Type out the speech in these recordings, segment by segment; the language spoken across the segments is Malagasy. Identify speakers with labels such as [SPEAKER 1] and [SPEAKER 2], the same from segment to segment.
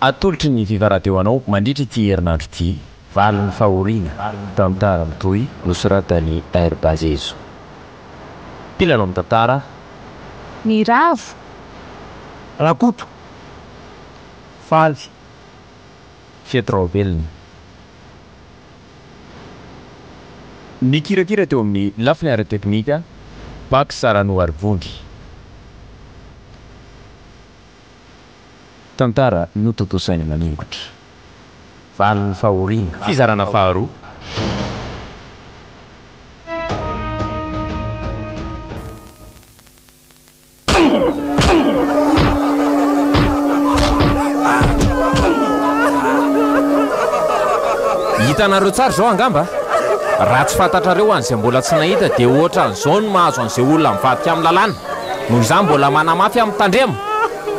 [SPEAKER 1] atolotry ny fivarateo anao mandritra ity herinandro ity. Valin'ny fahoriana tantara mitohy nosoratan'ny R Bazezo. Pilanao amin'ny tantara?
[SPEAKER 2] Ny ravo,
[SPEAKER 3] rakoto, faly,
[SPEAKER 1] fiatraobelona. Ny kirakira teo amin'ny lafiny ara-teknika Pak Sarano Arvongy. Tantara notontosaina nanongotra. Valin'ny fahoriana fizarana faharoa.
[SPEAKER 4] Hitanareo tsara zao angamba? Raha tsy fantatrareo an'izay mbola tsy nahita dia ohatra an'izao no mahazo an'izay olona mivadika amin'ny lalàna. Noho izany mbola manamafy amin'ny tandremo.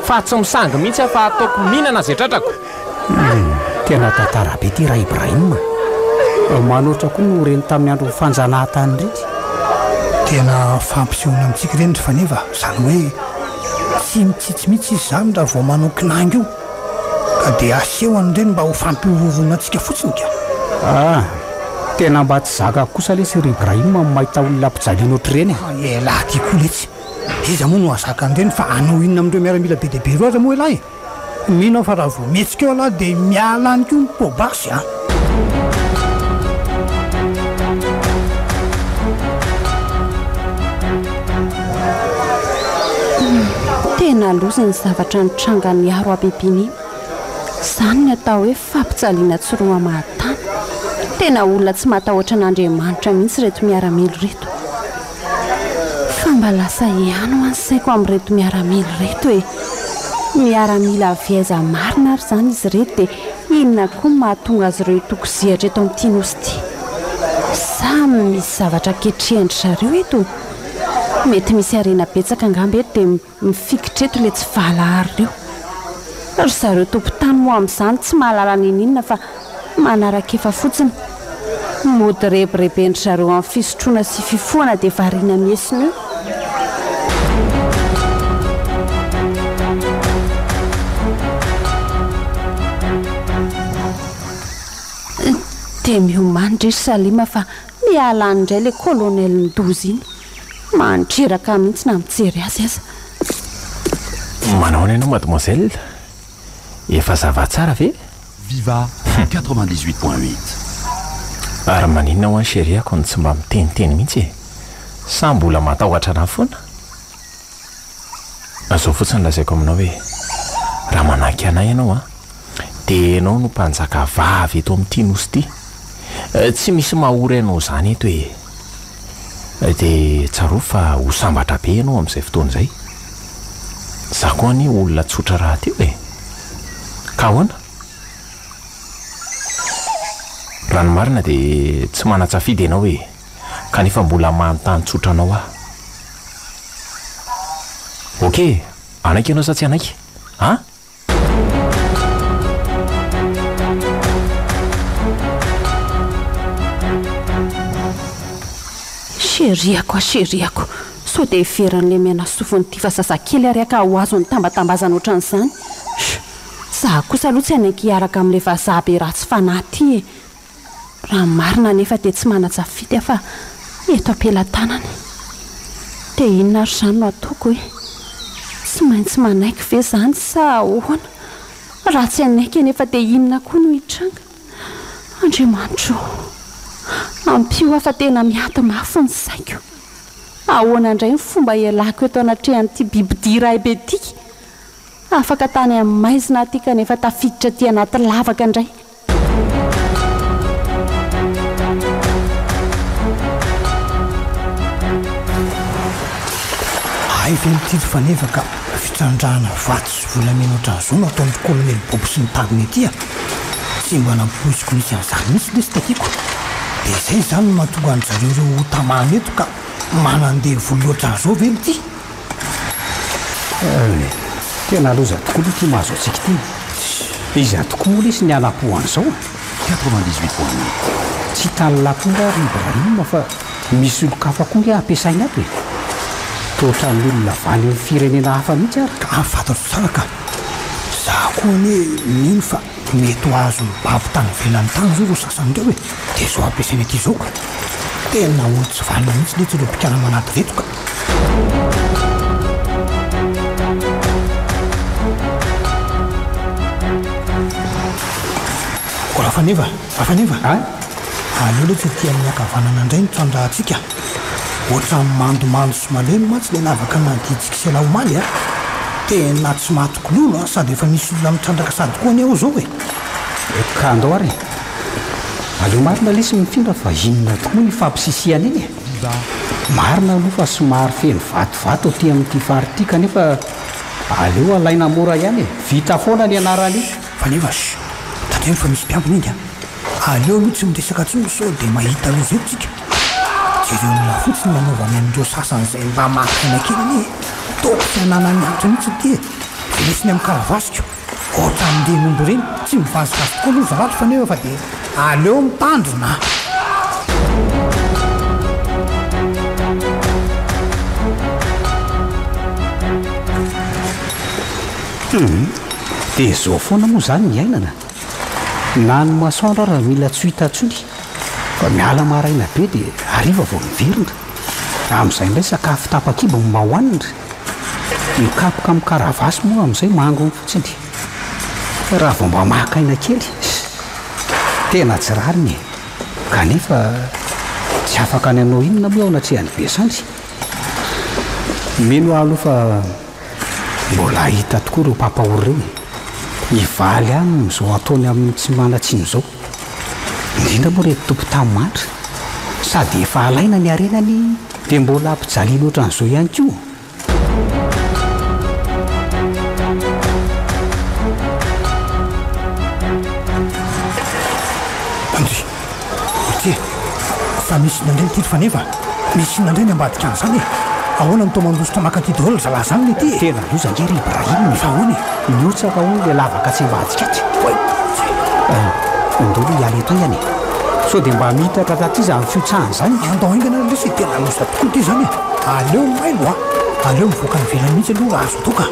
[SPEAKER 4] Fa tsy misangy mihitsy fa ataoko mihinana zay tratrako.
[SPEAKER 3] Tena tantara be ty raha Ibrahima. Manoatra koa no reny tamin'ny andro fanjanahantany rehetra. Tena fampisehoana amintsika reny fa nefa zany hoe tsy mitsitsy mihitsy izy zany raha vao manao kinangy io. Ka dia aseho an'ireny mba ho fampihorovona antsika fotsiny ka. Tena mba tsy zaka kosa le Sir Ibrahima mahita olona mpijaliana ohatr'ireny. Elahy ty koa letsy. Iza moa no azaka an'ireny fa anao inona amin'ireo miaramila be dia be ireo aza moa elahy. Mino fa raha vao mihetsika eo alahy dia miala any koa ny pobasy a.
[SPEAKER 2] tena loza ny zavatra nitranga ny aro abebiny. Izany ny atao hoe fampijaliana tsoroa mahatany. Tena olona tsy matahotra n'Andriamanitra mihitsy reto miaramila reto. Fa mba lasa ihany ho ansaiko amin'reto miaramila reto hoe miaramila viaiza marina ary zany izy reto dia inona koa mahatonga azy ireo tokozihatra eto amin'ity nosy ity. Samy misy zavatra ketrehindry zareo eto. Mety misy arena betsaka angamba eto dia mifikitra eto ilay tsy valahary ireo. Ry zareo tompon-tany moa amin'izany tsy mahalala ninina fa manaraka efa fotsiny. Mody rebirebendry zareo amin'ny fisotroana sy fifohana dia variana miesiny io. Dia miomany ry Salima fa miala indray ilay kolonel Ndozy iny. Mandreraka mihitsy na mijery azy aza.
[SPEAKER 4] Manao ianao mademoiselle? Efa zava-tsara ve?
[SPEAKER 5] Viva 98.8.
[SPEAKER 4] Ary maninona ho any chérie ako ny tsy mba miteniteny mihitsy e. Sa mbola matahotra na foana? Azao fotsiny lazaiko aminao hoe raha manaky anay ianao dia ianao no mpanjaka vavy eto amin'ity nosy ity. Tsy misy mahory ianao zany eto e. Dia tsaro fa ho sambatra be ianao amin'izay fotoana izay. Za koa ny olona tsotra raha teo e. Ka ahoana? Raha ny marina dia tsy manatsafidy ianao e. Kanefa mbola manontany tsotra anao aho. Ok, anaiky ianao sa tsy anaiky? Ha?
[SPEAKER 2] Sheriako, so dia veran'ilay miana sofonyity fa zazakely ariaka ho azo ny tambatambazana ohatran'izany. Za kosa aloha tsy anaiky hiaraka amin'ilay vazaha be ratsy fanahy ty e. Raha marina nefa dia tsy manatsafidy fa eto ampelantanany. Dia inona ry zany no ataoko hoe? Tsy maintsy manaiky ve zany sa ahoana? Raha tsy anaiky nefa dia inona koa no hitranga? Andriamanitro, ampio afa tena miato mafy ny saiko. Ahoana indray ny fomba ialako eto anatrehan'ity bibidia be ity? Afaka tany amin'ny maizina aty kanefa tafiditra aty anaty lavaka indray.
[SPEAKER 3] Ay velitiry fa nefa ka fitrandrahana vaty sy volamena ohatran'izao no ataon'ny kolonel Bobo sy ny tagony ety tsy mba nampoiziko nisy an'izany mihitsy lesy takiko. Dia izay izany no mahatonga an'zareo ireo ho tamana eto ka manandeha voly ohatran'izao velo ity.
[SPEAKER 6] Tena loza tokoa ity mahazo antsika ity. Iza tokoa moa lesy ny anapohan'izao
[SPEAKER 5] 98.8.
[SPEAKER 6] Tsy tany laponga ry Ibrahima fa misy olo-kafa koa nge ampiasaina ato e. Totra ny olona vany amin'ny firenena hafa mihitsy ary.
[SPEAKER 3] Ka fantatro tsara ka za koa ny nino fa mety ho azo bavitany velany tany zao ro sasanyndreo hoe dia zao ampiasaina ty zao ka tena olo tsy valina mihitsy le tsy ireo mpikana manaty reto ka ko rafaneva aleo le tsy ty amin'ny akavanana indray nitsandrahantsika ohatra mandomando sy malemy matsy le navaka nanditsika sy laomaly a tena tsy matokololo a sady efa misy olona mitrandraka sady koa any ao zao e
[SPEAKER 6] kandao ary aleo marina lesy mifindra fa inona tokoa ny fampisisiana iny marina aloha fa somary feno vatovato ty amin'ity farity kanefa aleo alaina mora ihany e vita foana ny anarany
[SPEAKER 3] fa nefa tandreny fa misy mpiambina iny a aleo aloha tsy miresaka tsony sao dia mahita aloha zay tsika jereolona fotsiny manaova any amindreo sasan'izay mba makina keliny toko fianana ny antro mihitsy ty e lesiny amin'ny karavasika ohatra amin'le nombo reny tsy mivazikazy tokoa aloha zarato fa nefa fa dia aleo mitandrona
[SPEAKER 6] dia zao foana moa zany ny ainana na ny masoandro raha mila tsy hitantsony fa miala maraina be dia ariva vao miverina amin'izay indray sakafo tapakibo ny mahoanina mikapoka amin'ny karavasy moa amin'izay mango fotsiny raha vao mba makaina kely tena tsy rariny kanefa tsy afaka ny anao inona moa ao anatrehany be sandry mino aloha fa mbola hita tokoa ireo papahory reo hivaly any zao ataony amin'ny tsy manatsiny zao indrindra moa reto tompo tamymatra sady efa alaina ny arenany dia mbola ampijali loatra an'izao ihany koa
[SPEAKER 3] andry ty fa misy inandray ty fa nefa misy inandray ny ambadika any zany e ahoana nytao mandositra makatỳ daholo zalahy zany le ty
[SPEAKER 6] tena loza ngery Ibrahim
[SPEAKER 3] fa ahoany
[SPEAKER 6] miotsaka hono le lavaka tsy mbadika aty ndolo hialy eto ihany sao dia mba mitatra taty zany fiotsahany zany
[SPEAKER 3] andao ingana lesy tena loza tokoa ty zany e aleo mailo a aleo mivoaka ny velany mihitsy aloha azo toka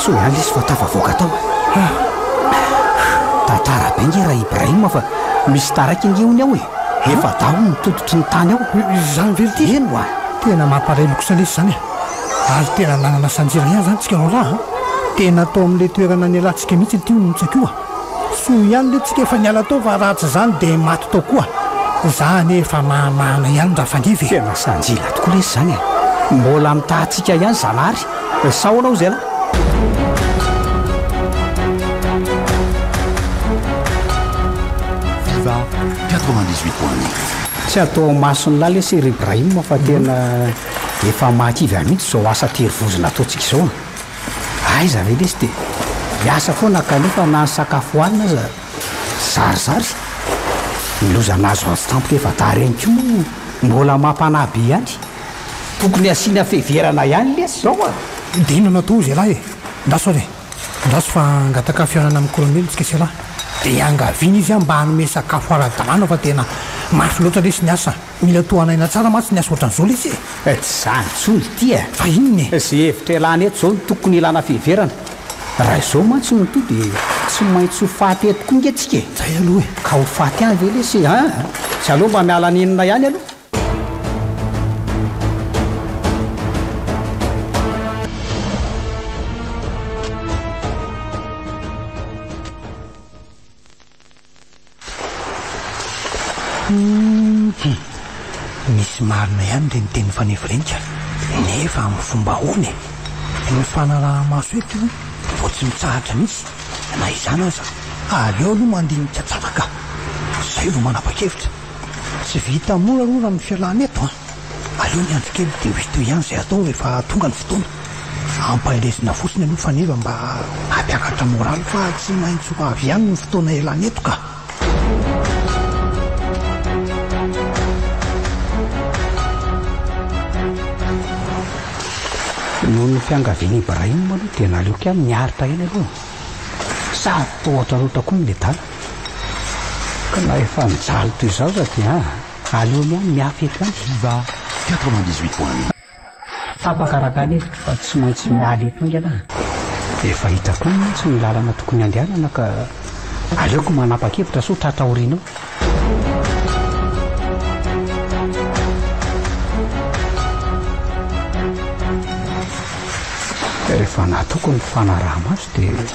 [SPEAKER 6] so ihany lesy fa tafavoaka tao tantara be nge raha Ibrahim fa misy taraiky ngeony ao e efa dao mitototry ny tany ao
[SPEAKER 3] zany vely ty
[SPEAKER 6] eno a
[SPEAKER 3] tena mamparay lokosa lesy zany e ary tena nanana sanjira ihany zany tsika rolahy tena atao amin'le toerana ny alantsika mihitsy ty onontsaka io a so ihany le tsika efa niala tao fa ratsy zany dia maty tao koa zany efa mahamahana ihany raha fandevy
[SPEAKER 6] tena sanjila tokoa lesy zany e mbola mitahantsika ihany zanary sao anao zay la
[SPEAKER 5] Viva 98.8.
[SPEAKER 6] tsy atao masony lahy lesy ry Ibrahim fa tena efa mahakivy amihitsy zao asa terivozina ataontsika izao aiza ve lesy dia miasa foana kanefa na ny sakafo hoanina za zarizary milozanazo azy tampoka efa tareny ko moa mbola mampanabe ihany tokony asiana feverana ihany lesy zao a
[SPEAKER 3] dia inona natao izy lahy e ndaso ary ndaso fa angataka fianana amin'ny kolonely tsika sy lahy dia angaviana izy a mba hanome sakafo ara-dalàna fa tena mafy loatra lesy ny asa mila tohanaina tsara matsy ny asa ohatran'izao lesy e
[SPEAKER 6] tsy zany tsony ty e
[SPEAKER 3] fa inony
[SPEAKER 6] zay hevitra ilana eto zao ny tokony ilana feverana raha izao mantsy no to dia tsy maintsy ho faty eto koa ngetsika e
[SPEAKER 3] zay aloha e
[SPEAKER 6] ka ho faty any ve lesy a tsy aloha mba miala ninona ihany aloha
[SPEAKER 3] misy marina ihany re nyteny fanevirenika nefa amin'ny fomba hony ny fanaraha maso eto vo tsy mitsahatra mihitsy na izany aza aleo aloha mandinika tsara ka zay vo manapa-kevitra tsy vita mora aloha raha ny fialana eto a aleo ny andro kely dia hoito ihany zay atao rehefa tonga ny fotoana ampaelezina fotsiny aloha faneva mba ampiakatra moraly fa tsy maintsy ho avy ihany ny fotoana elana eto ka
[SPEAKER 6] noho ny fiangaviany Ibrahim aloha dia naleoka miaritra eny aloha sady tohatra loatra koa ny le dala ka na efa mijaly toy izao za dia aleo miany miafeto any
[SPEAKER 5] Viva 98 points.
[SPEAKER 6] tapakarakany eto fa tsy maintsy mialy eto ingana efa hitako tsy ny lalana tokony andehanana ka aleoko manapa-kevitra so trataorianao rehefa nataoko ny fanaraha-maso dia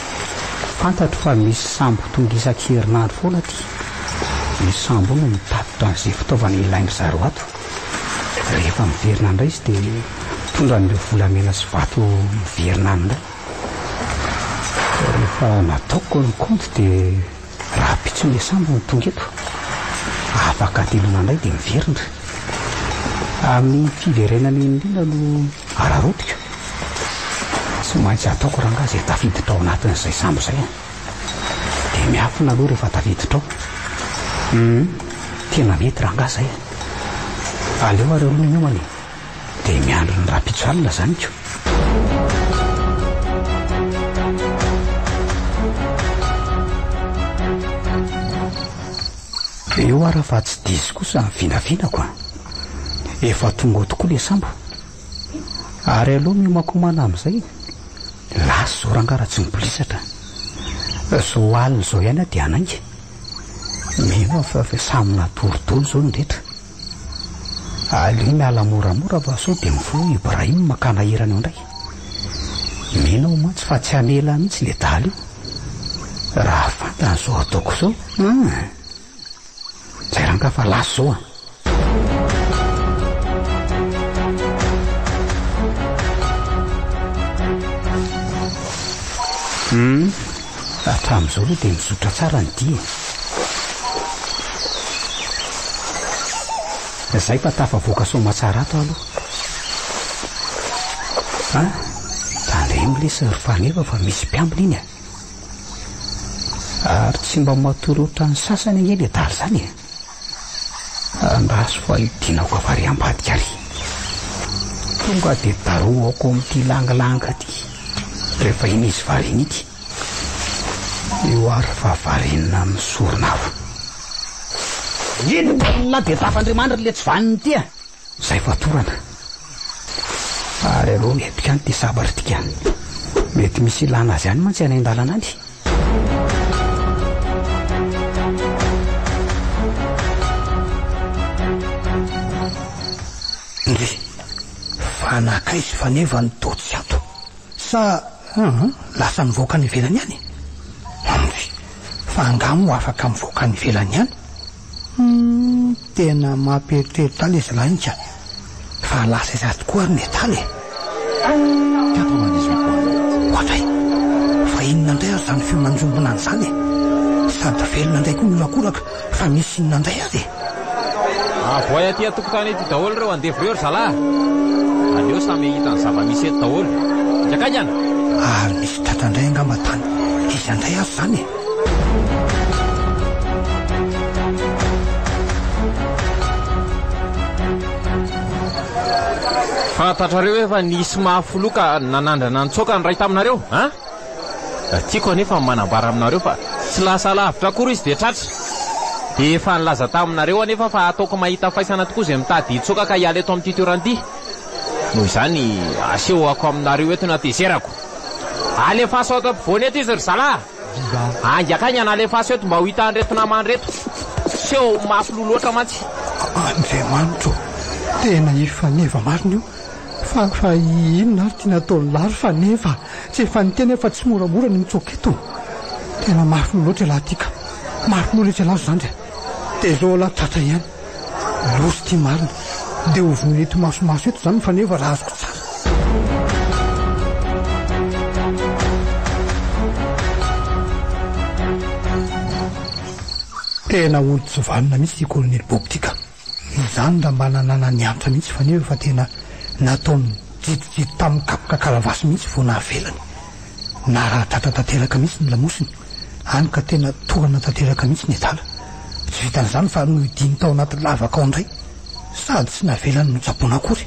[SPEAKER 6] fantatro fa misy sambo tonga isan-kerinandro foana ty misy sambo no mitatitra an'izay fitaovana ilainy zaro ato rehefa miverina indray izy dia tondra n'ireo volamena sy vato miverina indray rehefa nataoko ny compte dia raha pitson'le sambo ny tonga eto afaka telona indray dia miverina amin'ny fiverenany indrindra no ararotika tsy maintsy ataoko raha nga zay tafiditra ao anatin'izay sambo izay dia miafina aloha rehefa tafiditra ao tena mety raha nga zay aleo ary aloha miomany dia miandro ny rapitso alina zany ko eo ara fa tsy dizy kosa ny vinavinako efa tonga tokoa le sambo ary aloha miomakomana amin'izay lasy zao rangara tsy mipolisatra zao alina zao ihany a dia anainga mino fa samina torodolo zao nyrehetra aleo miala moramora fa sao dia mifo Ibrahim makana hirana eo indray mino mantsy fa tsy hamela mihitsy le daly io raha fantany zao ataoko zao zay ranga fa lasy zao hatramin'izao aloha dia mizotra tsara ny dia zay fa tafavoaka somatsara ato aloha tandray milesa ry fanefa fa misy mpiambina iny ary tsy mba matorotra ny sasany anye le daly zany andraso fa hidinako avary ambadika ary tonga dia daroako amin'ity langilanga ty rehefa iny izy variny ity eo ary fa varenina amin'ny soronavo iny olona dia tafandriamanitra le tsy vaniny ity zay fatorana ary aloha metika any ty sabatra tika mety misy ilana azy any mantsy any an-dalana any
[SPEAKER 3] ndre fanakaizy faneva ny dotsy ato sa lasa mivoaka ny ivelany any fa angamo afaka mivoaka ny ivelany any tena mamperitreritra le izy lanika fa lasa izy tokoa ary ny etaly
[SPEAKER 5] 98 points.
[SPEAKER 3] ohatray fa inona indray ary zany fiomanjombona any zany sady velona indray koa miolakoraka fa misy inona indray ary
[SPEAKER 4] voay aty atokotany ety daholo ireo andevo reo ry zalahy aleo samy hitany zava-misy eto daholo ndrakaigana
[SPEAKER 3] ary misy tratrandray angamba tany izy andray azy zany
[SPEAKER 4] fantatrareo efa nisy mahafoloka nanandrana nitsoka ny ray taminareo tiako anefa manambara aminareo fa tsy lasa lavitra akory izy dia tratra dia efa nilaza taminareo anefa fa ataoko mahita faisana tokoa izay mitady hitsoka ka hiala eto amin'ity toeran'ity noho izany asehoako aminareo eto natezerako alefaso ato ampivoany eto izy ry zalahy angiakany analefaso eto mba ho hita anreto namany reto seho mafilo loatra mantsy
[SPEAKER 3] andriamanitro tena ifaneva marina io fa inona ary tiana ataony lary fa nefa tsy efa nytena efa tsy moramora ny mitsoka eto tena mafilo loatra laha tika marin'olo etsy alazo zany dia zao lahy tratra ihany losy ty marina dia ovony eto masomaso eto zany fa nefa raha azoko tsara tena olo tsy vanina mihitsy ty kolonely boby tika izany da mba nanana ny amitra mihitsy fa nefa fa tena nataony jidijidy tamin'ny kapoka karavasy mihitsy vo nahavelany na raha tratra tanteraka mihitsy ny lamosiny any ka tena torana tanteraka mihitsy ny etala tsy vitan'izany fa no idiny tao anaty lavaka ao indray sady tsy navelany no tsapona akory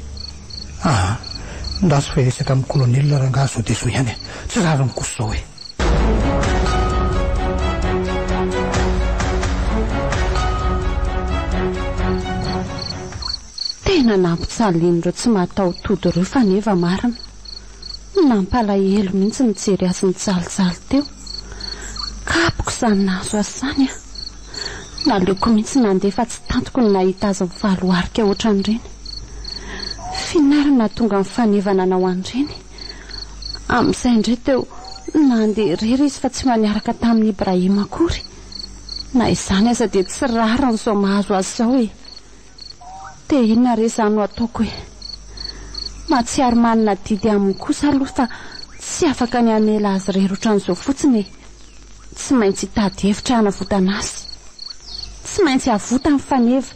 [SPEAKER 3] ndaso fa iresaka amin'ny kolonelina raha nga zao dia zao ihany tsy rariny koso zao hoe
[SPEAKER 2] tena nampitsalindreo tsy matao todo reo fa neva marina nampalahelo mihitsy nijery azy nitsalijaly teo kapoko izany nahazo azy izany naleoko mihitsy nandefa tsy tantoko ny nahita azy mivaloarika ohatran'ireny finarina tonga mifanevana nao andreny amin'izay indray teo nandeha rery izy fa tsy maniaraka tamin'ny Ibrahima akory na izany aza dia tsy rariny izao mahazo azy izao dia inona re izany no ataoko matsiaro manina didy aminy kosa aloha fa tsy afaka ny anela azy rery ohatran'izao fotsiny tsy maintsy hitady hevitra hanavotana azy tsy maintsy havota ny faneva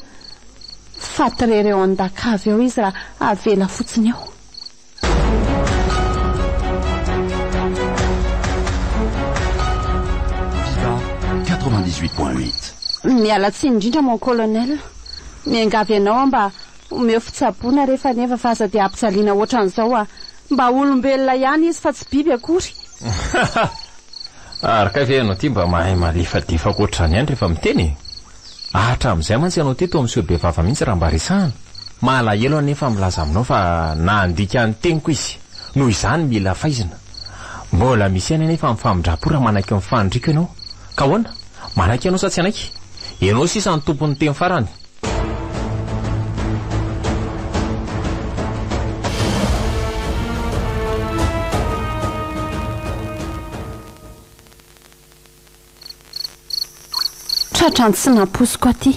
[SPEAKER 2] faty eo an-dakavy ao izy raha avela fotsiny eo.
[SPEAKER 5] Viva 98.8.
[SPEAKER 2] Miala tsiny indrindra mon colonel miangavy ianao mba omeo fitsaboana rehefa neva fa aza dia ampitsaliana ohatran'izao mba olombelona ihany izy fa tsy biby akory.
[SPEAKER 4] Araka ve ianao ty mba mahay malefadefaka ohatrany ihany rehefa miteny hatramin'izay mantsy ianao ty to amin'ny sehobe-vava mihitsy raha mba resahana malahelo anefa milaza aminao fa nandika ny teniko izy noho izany mila faizina mbola misy any anefa mifamindra-po raha manaiky mifandrika ianao ka hoana manaiky ianao sa tsy anaiky ianao sisa ny tompon'ny teny farany.
[SPEAKER 2] Tratrany tsy namposiko aty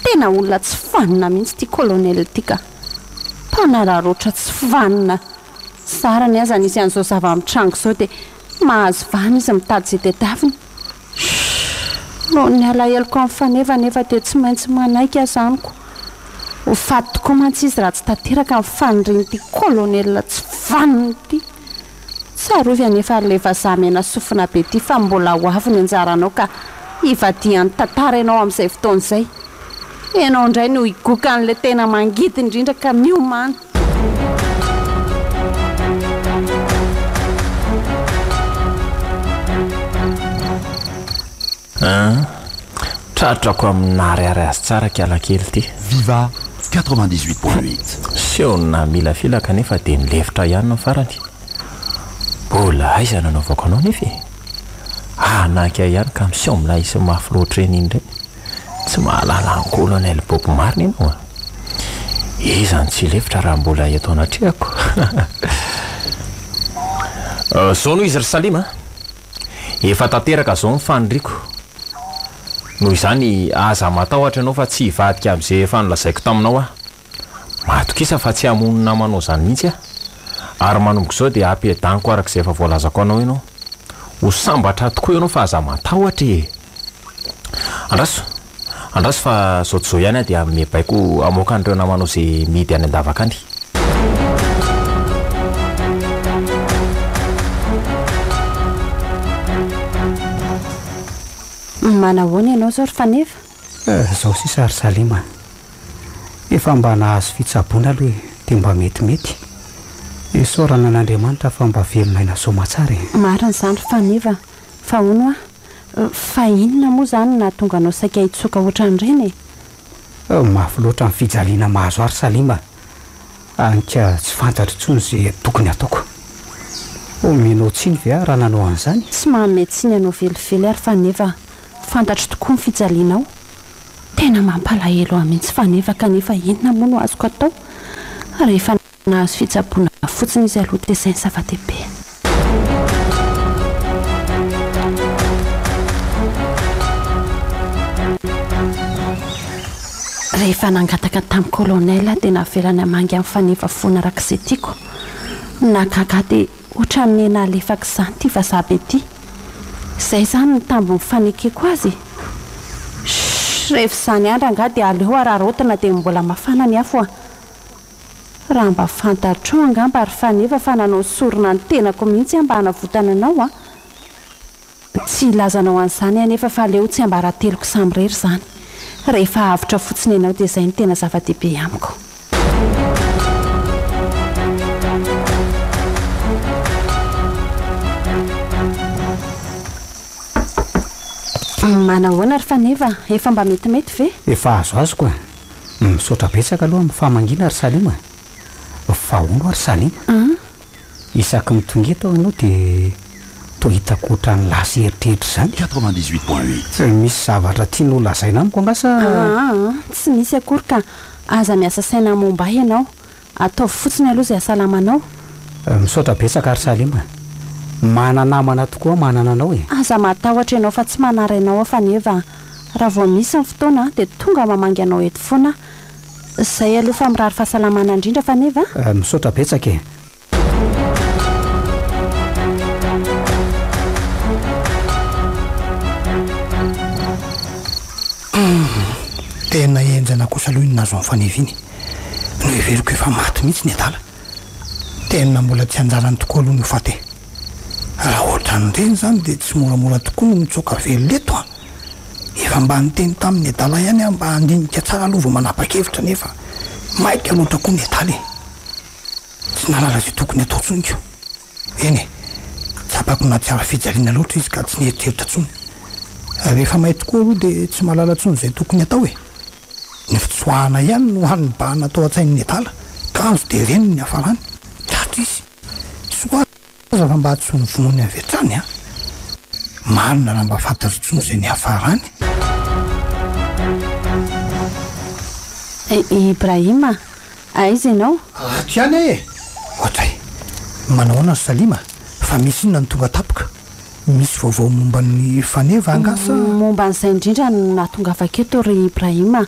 [SPEAKER 2] tena olona tsy fanina mihitsy ty colonel ty ka mpanararoatra tsy fanina sarany aza nisy an'izao zava-mitrango izao dia mahazo vana izy mitady izay tadiaviny no ny alahelo amin'ny faneva nefa dia tsy maintsy manaiky azaniko ho faty tokoa mantsy izy raha tsy tanteraka amin'ny faniriny ty colonel tsy fanina ty tsarovy anefa ilay vazamena sofina be ty fa mbola ho avy ny anjaranao ka ivadiany tantara ianao amin'izay fotoan'izay ianao indray no higoka an'ilay tena mangidy indrindra ka miomana.
[SPEAKER 4] Tratrako amin'ny nariary azy tsara kialakely ty.
[SPEAKER 5] Viva 98.8.
[SPEAKER 4] Seona mila filaka nefa dia nilefitra ihany no farany mbola aiza nanaovako anao nefa naka ihany ka miseo milay sy mafy loatra eny indray tsy mahalala ny colonel Bob Marley ianao izany tsy lefitra raha mbola eto anatrehako. Zao noho izy ry Salima efa tanteraka zao mifandriko noho izany aza matahotra ianao fa tsy hivadika amin'izay efa nolazaiko taminao matokisa fa tsy hamonina manao izany mihitsy ary manomboka izao dia ampiadaniko arak'izay efa voalazako anao ianao ho sambatra tokoa ianao fa aza matahotra andraso fa zao ihany dia mebaiko amoaka an'ireo namanao izay midy any an-davakany.
[SPEAKER 2] Manahoana ianao zao ry faneva?
[SPEAKER 6] Zao sisa ry Salima efa mba nahazo fitsaboana aloha dia mba metimety isaorana an'Andriamanitra fa mba velonaina somatsara.
[SPEAKER 2] Marina izany ry faneva fa hono fa inona moa izany na tonga anao saika hitsoka ohatran'ireny
[SPEAKER 6] mafy loatra amin'ny fijaliana mahazo ary Salima anka tsy fantatra intsony izay tokony ataoko. Omenao tsiny ve raha nanao an'izany?
[SPEAKER 2] Tsy manome tsiny ianao velively ary faneva fantatra tokoa ny fijalianao tena mampalahelo ahy mihitsy faneva kanefa inona moa no azoko atao rehefa nahazo fitsaboana fotsiny izy aloha dia izay ny zava-dehibe. Rehefa nangataka tamin'ny colonel dia navelany hamangy amin'ny faneva foana arak'izay tiako nagaga dia ohatran'ny nalefaka izany ty vazabe ty izay zany ny tambo mifanekeko azy rehefa izany andra anga dia aleo ararotina dia mbola mafana ny afo raha mba fantatro angamba ry faneva fa nanao sorona ny tenako mihitsy mba hanavotana anao tsy ilazanao an'izany anefa fa leo tsy ambarateloko samy rery izany rehefa avitra fotsiny ianao dia izay ny tena zava-dehibe amiko. Manahoana ry faneva efa mba metimety ve?
[SPEAKER 6] Efa azo azoko misaotra betsaka aloha amin'ny famangina ary salima fahono ary salima isaky mitongeto anao dia to hitako ohatran'ny lasa eritreritra zany
[SPEAKER 5] 98.8
[SPEAKER 6] misy zavatra tianao lazaina amiko angasa
[SPEAKER 2] tsy misy akory ka aza miasa saina momba ianao ataovy fotsiny aloha izay asalamanao
[SPEAKER 6] misaotra betsaka ary salima mananamana tokoa manana anao
[SPEAKER 2] aza matahotra ianao fa tsy manarainao fa neva raha vao misy ny fotoana dia tonga mamangy anao eto foana izay aloha fa mirary fahasalamana indrindra fa neva
[SPEAKER 6] misaotra betsaka
[SPEAKER 3] tena enjana kosa aloha iny nazo amin'ny faneviny no everiko efa maty mihitsy ny adala tena mbola tsy anjarany tokoa aloha ny hofaty raha ohatran'ireny zany dia tsy moramora tokoa no mitsoaka veloleto efa mba nyteny tamin'ny adala ihany mba handinika tsara aloha vao manapa-kevitra nefa maika loatra koa ny adala tsy nalala zay tokony atao tsoniko eny tsapako na tsiara fijaliana loatra izy ka tsy nieritreritra tsony rehefa may tokoa aloha dia tsy malala tsony zay tokony atao ny fitsoahana ihany no han'ny mba natao an-tsain'ny adala kanjo dia reny ny hafarany tratra izy soaza fa mba tsony vonony avetrany marina raha mba fantatra tsony zay ny hafarany
[SPEAKER 2] Ibrahima aiza ianao
[SPEAKER 3] aty ihany ohatray manahoana salima fa misy inona ny tonga tapaka misy vaovao momba ny faneva angasa
[SPEAKER 2] momba n'izay indrindra nahatonga afaketo ry Ibrahima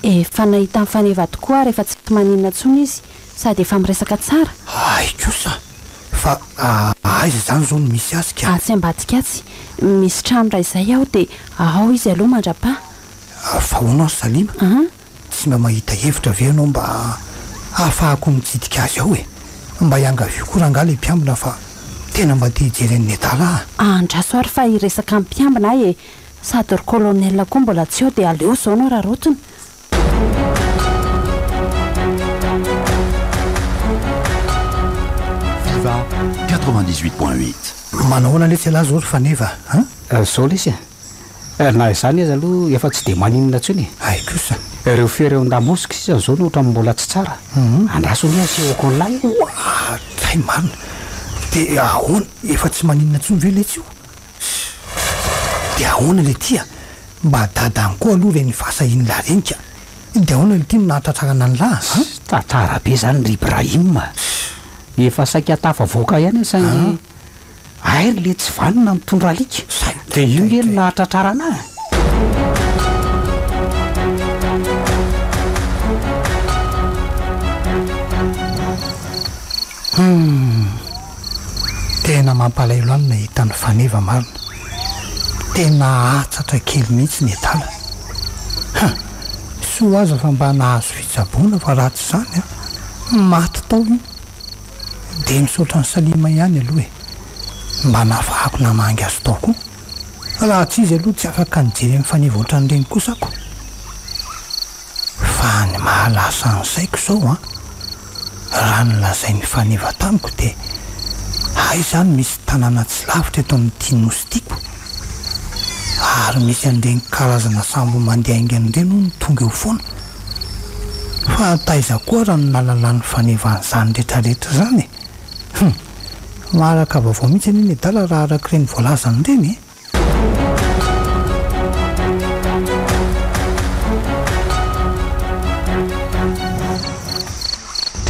[SPEAKER 2] efa nahita ny faneva tokoa rehefa tsy maninona tsony izy sady efa miresaka tsara
[SPEAKER 3] ay kosa fa aiza zany zao no misy azika
[SPEAKER 2] tsy ambadika atsy misy trano ra izay aho dia ao izy aloha mandrapa
[SPEAKER 3] fa hoanao salima tsy mba mahita hevitra ve anao mba ahafahako mitsidika azy ao mba hiangavio koa raha ngala mpiambina fa tena mba tia hijeren'ny adala
[SPEAKER 2] andraso ary fa hiresaka amin'ny mpiambina sady ry kolonel koa mbola tsy eo dia aleo zao anao raha rotony
[SPEAKER 5] Viva 98.8
[SPEAKER 3] manahoana lesy alahy zao ry faneva
[SPEAKER 6] zao lesy na izany azy aloha efa tsy dia maninona tsony
[SPEAKER 3] ay kosa
[SPEAKER 6] ireo fery eo an-damosika sisa zao no ohatran'ny mbola tsy tsara andraso ny azy eoko an'lay
[SPEAKER 3] tray marina dia ahoana efa tsy maninona tsony ve le tsy io dia ahoana le tia mba dadany koa aloha reny fahasahiny la renika dia ahoana le tia no nahatratrarana ny lahy
[SPEAKER 6] tantara be zany ry Ibrahima efa saika tafa voaka ihany saingy airy le tsy vanina mitondra alika dia io le no nahatratrarana
[SPEAKER 3] tena mampalaelo any na hita ny faneva marina tena atsatra kely mihitsy ny adala soa aza fa mba nahazo fitsaboana fa raha tsy zany maty tao dia misaotra ny salima ihany aloha mba nahafahako namangy azo tao koa raha tsy izy aloha tsy afaka nijery amin'ny faneva ohatran'ireny kosako fa ny mahalasa nysaiko zao raha nylazay ny faneva tamiko dia ay zany misy tanàna tsy lavitra eto amin'ny tianositiako ary misy an'ireny karazana sambo mandeha aingan'ireny no tonga eo foana fa taiza koa raha no nalalany fanevan'izany rehetrarehetra zany maharaka vaovao mihitsy any ny adala raha arak'ireny voalazan'ireny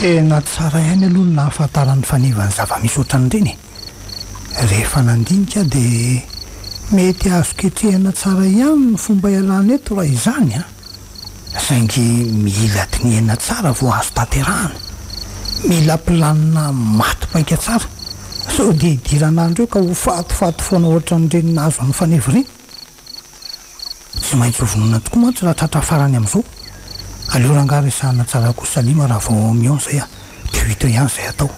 [SPEAKER 3] tena tsara ihany aloha no nahafantaran'ny fanevan'ny zava-misy ohatran'ireny rehefa nandinika dia mety azo ketrehana tsara ihany ny fomba ialana eto raha izany saingy mila dinihana tsara vao azo tanterahana mila planina maty-paika tsara sao dia hidiran'andro eo ka ho fatifaty foana ohatran'ireny nahazo amin'ny faneva ireny tsy maintsy hovonoana tokoa mantsy raha tratra farany amin'izao aleo ranga resahana tsara koa salima raha vao mion zay dia hito ihany zay atao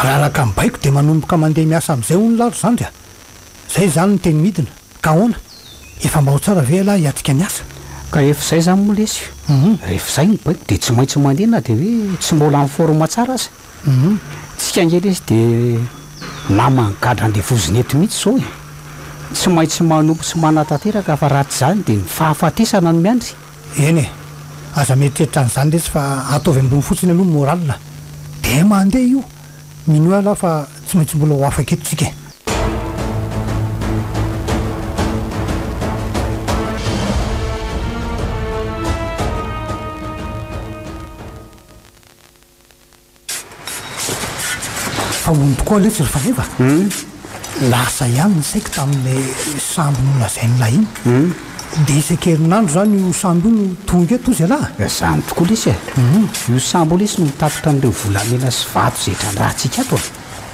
[SPEAKER 3] raha araka mibaiko dia manomboka mandeha miasa amin'izay ho ny laro zany dia zay zany ny teny midina ka ahoana efa mba ho tsara ve alahy hiatrika ny asa
[SPEAKER 6] ka efa izay zany moa lesy rehefa izay ny baiko dia tsy maintsy mandeha na dia hoe tsy mbola amin'ny forma tsara aza tsika ange lesy dia na mangadra andevoziny eto mihitsy zao tsy maintsy manompo sy manatanteraka fa ratsy zany dia ny fahafatesana no miandry.
[SPEAKER 3] eny e aza mietreritra an'izany resy fa ataovy ambony fotsiny aloha moralina dia mandeha io mino ala fa tsy maintsy mbola ho afaka etotsika. fa hony tokoa le tsy ry faneva lasa ihany ny saiko tamin'lay samby nolazain'la iny dia isan-kerinandro zany io samby io no tonga eto izy alahy.
[SPEAKER 6] Zany tokoa lesy io sambo lesy no mitatotra an'ireo volamena sy vato zay trandrahantsika ato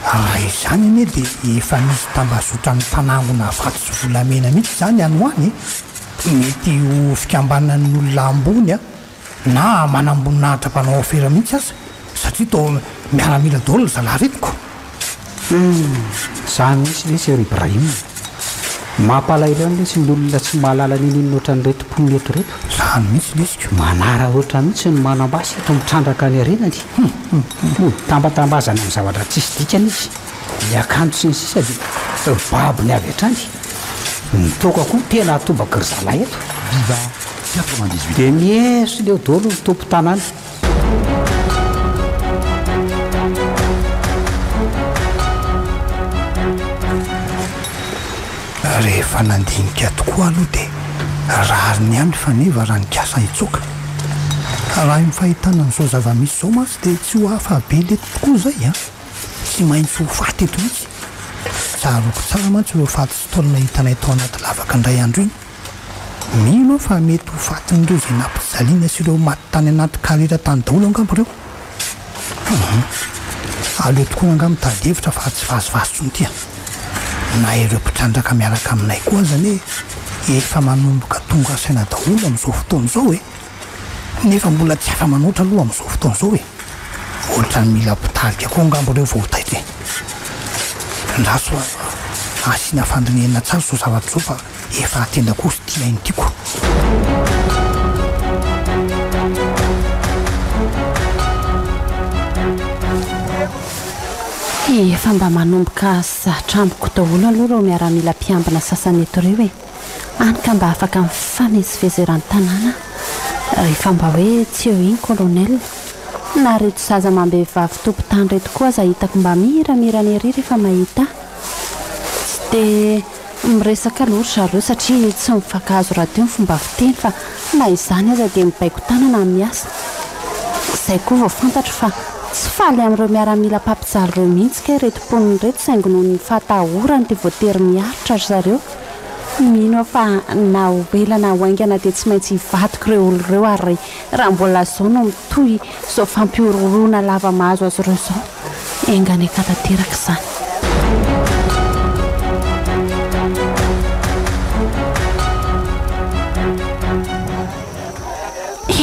[SPEAKER 3] raha izany anie dia efa misy tambazotra ny tanangona vato sy volamena mihitsy zany anoany mety ho fikambanan'ny olona ambony na manamboninahitra mpanao afera mihitsy aza satria tao miaramila daola zalahy retiko.
[SPEAKER 6] zany misy lesy ry Ibrahim mampalailany lesy ny olona tsy mahalala ninino oatra ny retom-pony eto reto.
[SPEAKER 3] Zany mihitsy lesika
[SPEAKER 6] manara oatra mihitsy ny manambasy eto mitrandraka ny arenany tambatambazana amin'ny zavatra tsisy dikany izy miakanjo sy ny sisa dia babo ny avy hatrany nitoka koa tena atobaka ry zalahy eto
[SPEAKER 5] Viva 98
[SPEAKER 6] dia mieso leo dolo ny tompo tanany.
[SPEAKER 3] rehefa nandinika tokoa aloha dia rariny ihany faneva raha nikasa hitsoka raha ny fahitana n'izao zava-misy zao masy dia tsy ho hafa be le tokoa zay tsy maintsy ho faty eto mihitsy tsaroko tsara mantsy ireo faty sy taolona hitanay tao anaty lavaka indray andro iny mino fa mety ho fatin'ireo zay nampizaliana sy ireo maty tany anaty karera tany daholo angambo ireo aleo tokoa angamo tady hevitra fa tsy vazovazotsony na ireo mpitrandraka miaraka aminay koa zany efa manomboka tonga saina daholo amin'izao fotoana izao nefa mbola tsy afa manoatra aloha amin'izao fotoana izao ohatra ny mila mpitalika koa angambo ireo voataitra ndraso asiana fandrinena tsara zao zavatra zao fa efa atenda koa sy tia iny tiako.
[SPEAKER 2] efa mba manomboka zatramiko daholo aloha reo miaramila mpiambina sasany eto ireo any ka mba afaka mifamezivezeran'ny tanàna rehefa mba hoe tsy eo iny kolonel na reto zaza mambehivavy tompotany reto koa aza hitako mba miramirany ery rehefa mahita tsy dia miresaka loatra zareo satria tsy mifakahazo raha teo ny fomba fiteny fa na izany aza dia mibaiko tanana amin'ny miasa izay koa vao fantatro fa tsy faly amin'ireo miaramila mpampijaly ireo mihitsy ka reto mponiny reto saingy noho ny fahatahorany dia voatery miaritra ry zareo mino fa na hoelana hoaingana dia tsy maintsy hivadiko ireo olo ireo ary raha mbola zao no mitohy zao fampiororona lava mahazo azy ireo zao engany akatateraka izany.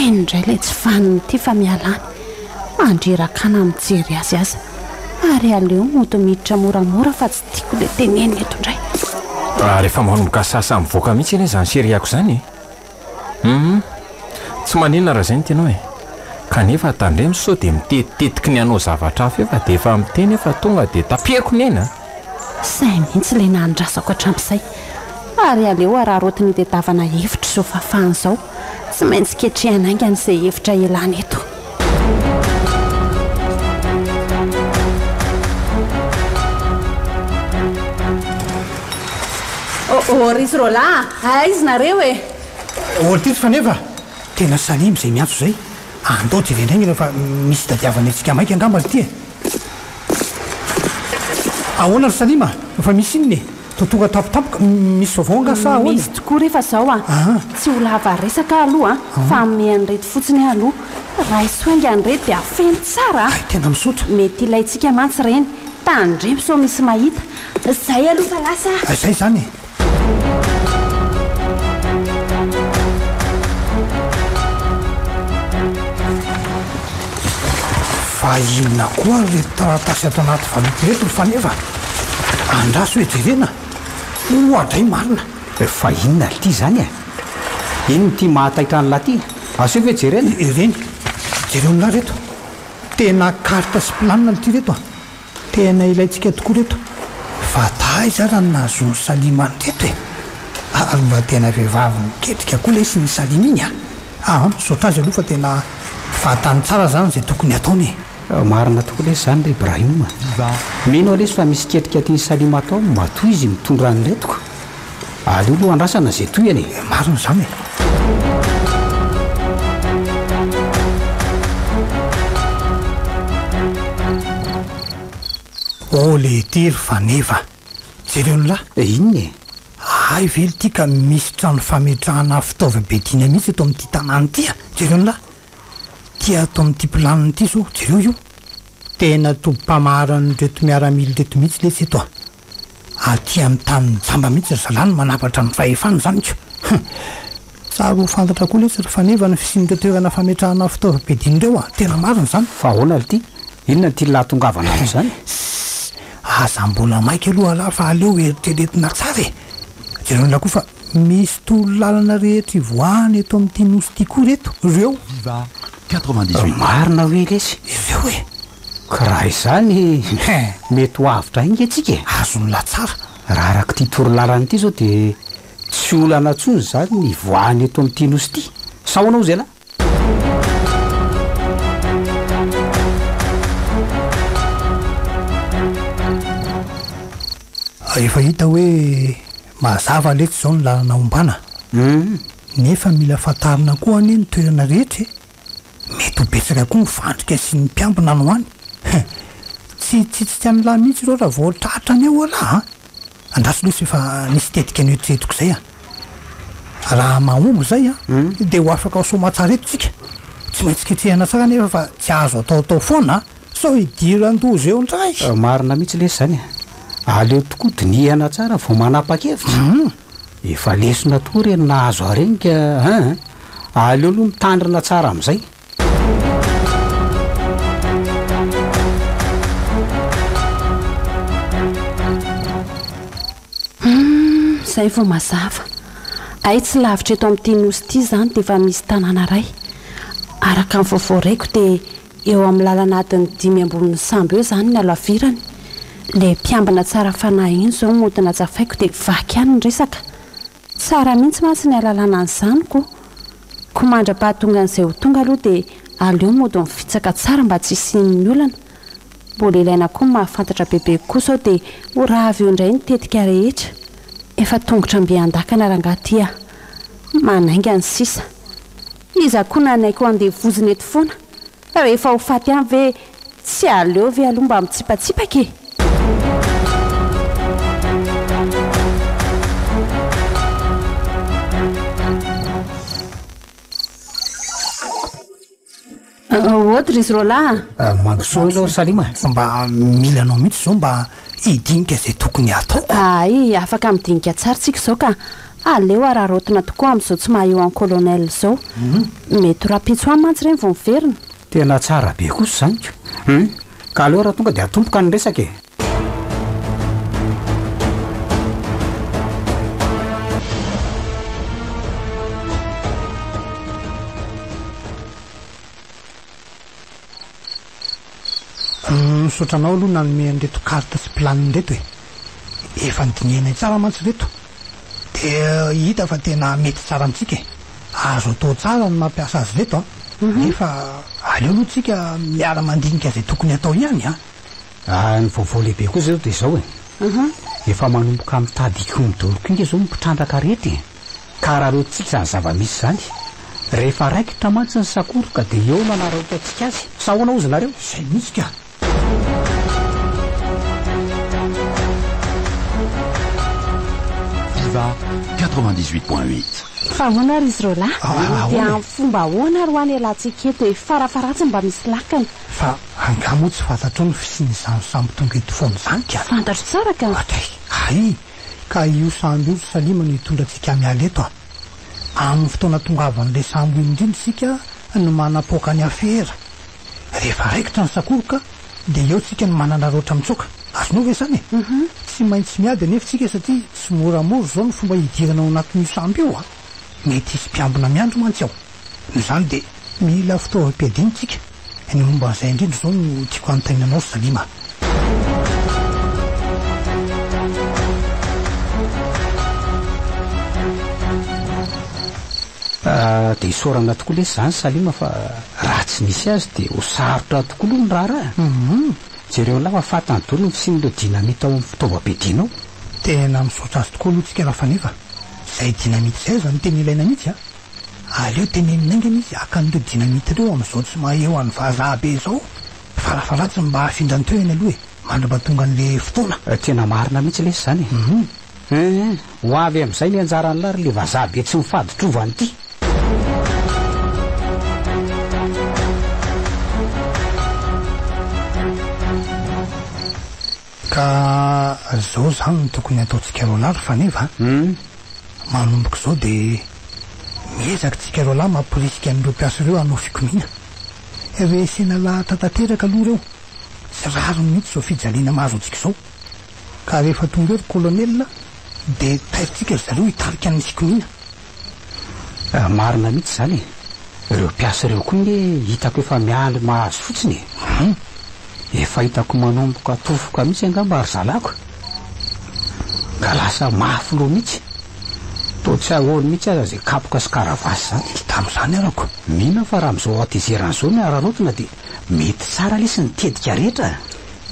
[SPEAKER 2] Indray ilay tsy faniny ity fa mialany mandrerakana mijery azy aza ary aleo mody miditra moramora fa tsy tiako ilay teneny eto indray.
[SPEAKER 4] Rehefa manomboka sasa mivoaka mihitsy eny zany seriako zany tsy maninona raha zay ny tenao kanefa tandremo sao dia mitetitetiky ny anao zavatra hafa efa dia efa miteny efa tonga dia tapeko ny ena
[SPEAKER 2] say mihitsy ilay nandrasako hatrampizay ary aleo araha rotiny dedavana hevitra zao fafahany izao tsy maintsy ketrehan'aingany izay hevitra elany eto. Risy rola izy nareo
[SPEAKER 3] ohatry faneva tena salimy izay miantso zay andao jerendray rehefa misy tadiavana antsika maika angamba ty ahoana ry salima efa misy inony totonga tampotampoka misy vaovao sa ahoana
[SPEAKER 2] misy tokoa rehefa zao tsy ho lava resaka aloha fa mean'rety fotsiny aloha raha isoaingany rety dia afeny tsara
[SPEAKER 3] tena misotra
[SPEAKER 2] mety ilayntsika mantsy reny tandremo sao misy mahita zay aloha fa lasa
[SPEAKER 3] zay zany fa inona koa reto taratasy ato anaty valopy reto ry faneva andraso hoe jerena oadray marina
[SPEAKER 6] fa inona ity zany ino ny tia mahataitra ny laty aso hoe jerena
[SPEAKER 3] ireny jereo na reto tena karta sy planina ity reto tena ilayntsika tokoa reto fa taizara ny nazony salima nteto e mba tena vehivavy miketrika koa le sy ny salima iny saotra azy aloha fa tena fatany tsara zany zay tokony ataony
[SPEAKER 6] marina tokoa lesy zany re Ibrahima mino lesy fa misy ketrika tiany salima atao matoy izy mitondra ny retoko aleo aloha andrasana zay toy eny
[SPEAKER 3] marina zany le tiry faneva jereo ny lahy
[SPEAKER 6] inona e
[SPEAKER 3] ay vely ty ka misy trano fametrahana fitaova-bedina mihitsy eto amin'ity tanàny tya jereo ny lahy tia atao amin'ity planiny ity zao jereo io tena tobo-pamarany reto miaramily reto mihitsy lesy eto aty amin'ny tany jamba mihitsy ry zalany manapatra ny fahefany zany ko tsara ho fantatra koa lesy ry faneva ny fisinytotoerana fametrahana fitaova-bedina ireo tena mariny zany
[SPEAKER 6] fa ahoana ity inona ty lahatongavana amin'izany
[SPEAKER 3] aza mbola maika aloha ala fa aleo eritreretina tsara e jereo koa fa misy tolo lalana rehetra voany eto amin'ity nosy ty koa reto ireo
[SPEAKER 5] Viva 98
[SPEAKER 6] marina hoe lesy
[SPEAKER 3] ireo e
[SPEAKER 6] ka raha izany mety ho avitra inga atsika e
[SPEAKER 3] azon'la tsara
[SPEAKER 6] raha araka ty toro lalana ity zao dia tsy olana tsony zany ny voany eto amin'ity nosy ity sahoanao zay la
[SPEAKER 3] efa hita hoe mazava letsy zao ny lalana ombana nefa mila fatarina koa ane ny toerana rehetra mety ho betsaka koa mivandrika sy ny mpiambina no any tsy tiany lahy mihitsy reo raha vao tratra any ao ala andraso lotsy efa nisy tetika ny eritretiko zay raha mahombo zay dia ho afaka somatsara etotsika tsy maintsy ketrehana tsara nefa fa tsy azo ataotao foana sao hidiran-dozy eo ndray
[SPEAKER 6] marina mihitsy lesy zany aleo tokoa dinihana tsara vao manapa-kevitra efa lesona tokoa reny nahazo arenika aleo aloha mitandrina tsara amin'izay
[SPEAKER 2] zay vao mazava ay tsy lavitra eto amin'ity nosy ity zany dia efa misy tanàna ray araka ny vaovao raiko dia eo amin'ny lalanadiny 5 amboniny samby eo zany ny alavirany le mpiambina tsara fanahy iny zao modina tsafaiko dia vaky any ny resaka tsara mihitsy matsy ny alalana an'izany ko mandra-pahatonga an'izay ho tonga aloha dia aleo mody mifitsaka tsara mba tsy isian'ny olana mbola ilaina koa mahafantatra bebe koa sao dia ho raha avy eo indray ny tetika rehetra efa tongotra mbe-andakana rangaty manainga ny sisa iza koa nanaiko andevoziny eto foana rehefa ho faty any ve tsy aleo ve aloha mba mitsipatsipaka ohatry izy rola
[SPEAKER 3] mandrosoa zao salima mba milanao mihitsy zao mba hidinika zay tokony atao
[SPEAKER 2] ay afaka midinika tsara tsika zao ka aleo ararotina tokoa amin'izao tsy maha eo an colonel zao mety rapitso any mantsy reny vao miverina
[SPEAKER 6] tena tsara be kosa zany ka aleo raha tonga dia atompoka ny resaka
[SPEAKER 3] misotranao aloha nanome an'reto karta sy planiny reto efa nydiniana tsara mantsy reto dia hita fa tena mety tsara amintsika azo atao tsara ny mampiasa azy reto nefa aleo aloha tsika miara mandinika zay tokony atao ihany
[SPEAKER 6] ny vaovao lehibe koa zay dia zao efa manomboka mitady ikomidoroko inga zao mipitrandraka rety ka raha reotsika zany zava-misy zany rehefa raikitra mantsy ny sakoroka dia eo manaraka atsika azy sahoana ozy nareo
[SPEAKER 3] zay misy ka
[SPEAKER 5] Viva 98.8
[SPEAKER 2] fahoana ry izy rola dia amin'ny fomba ahoana ro any alantsika eto farafaratsy mba misy lakana
[SPEAKER 3] fa angamo tsy fantatro ny fisiny zany samby tonga eto foana zany ka
[SPEAKER 2] fantatro tsara ka
[SPEAKER 3] ay ka io samby io salima no hitondra antsika miala eto amin'ny fotoana tonga avan'ilay sambo indrindra sika no manapoaka ny afera rehefa raikitra ny sakoroka dia eo tsika ny manana roatra mitsoka azonao ve zany tsy maintsy miady nefa tsika satria tsy moramora zao ny fomba hidirana ao anatin'io samby io mety isy mpiambina miandro mantsy ao zany dia mila fitaovam-piadiana tsika ny momba an'izay indrindra zao no tiako anotainanao salima
[SPEAKER 6] dia isorana tokoa le zany Salima fa raha tsy nisy azy dia ho sarotra tokoa aloha ny raharaha. Jereo lafa fatany dolo ny fisian'ireo dinamita ao amin'ny fitaovam-piadianao.
[SPEAKER 3] Tena misaotra azy tokoa aloha tsika raha fanefa. Izay dinamita izay zany tena ilaina mihitsy a. Aleo tenenin'aingana izy akan'ireo dinamita ireo amin'izao tsy maheo an'ny vazaha be izao. Farafaratsy mba hafindra ny teo eny aloha mandra tonga an'le fotoana.
[SPEAKER 6] Tena marina mihitsy lesy zany. Ho avy amin'izay ny anjarany lary le vazaha be tsy mifaditrovany ity.
[SPEAKER 3] Ka zao zany no tokony ataontsika roa lahy fanefa. Manomboka izao dia miezaka tsika roa lahy mampirisika an'ireo mpiasa ireo hanao fikomina. Resena lahatra tanteraka aloha ireo. Tsy raro mihitsy izao fijaliana mahazo antsika izao. Ka rehefa tonga eo kolonelina dia taitsika zareo hitarika amin'ny fikomina.
[SPEAKER 6] Marina mihitsy zany. Ireo mpiasa ireo koa nge hitako efa mialy mahazo fotsiny. Efa hitako manomboka tofoka mihitsy angamba ary zalako. Ka lasa mafy loha mihitsy. Toa tsy ahoany mihitsy aza izay kapoka sy karavasy zany.
[SPEAKER 3] Tamin'izany arako.
[SPEAKER 6] Mihina fa raha amin'izao atezeran'izao ny ararotona dia mety tsara lesy ny tedika rehetra.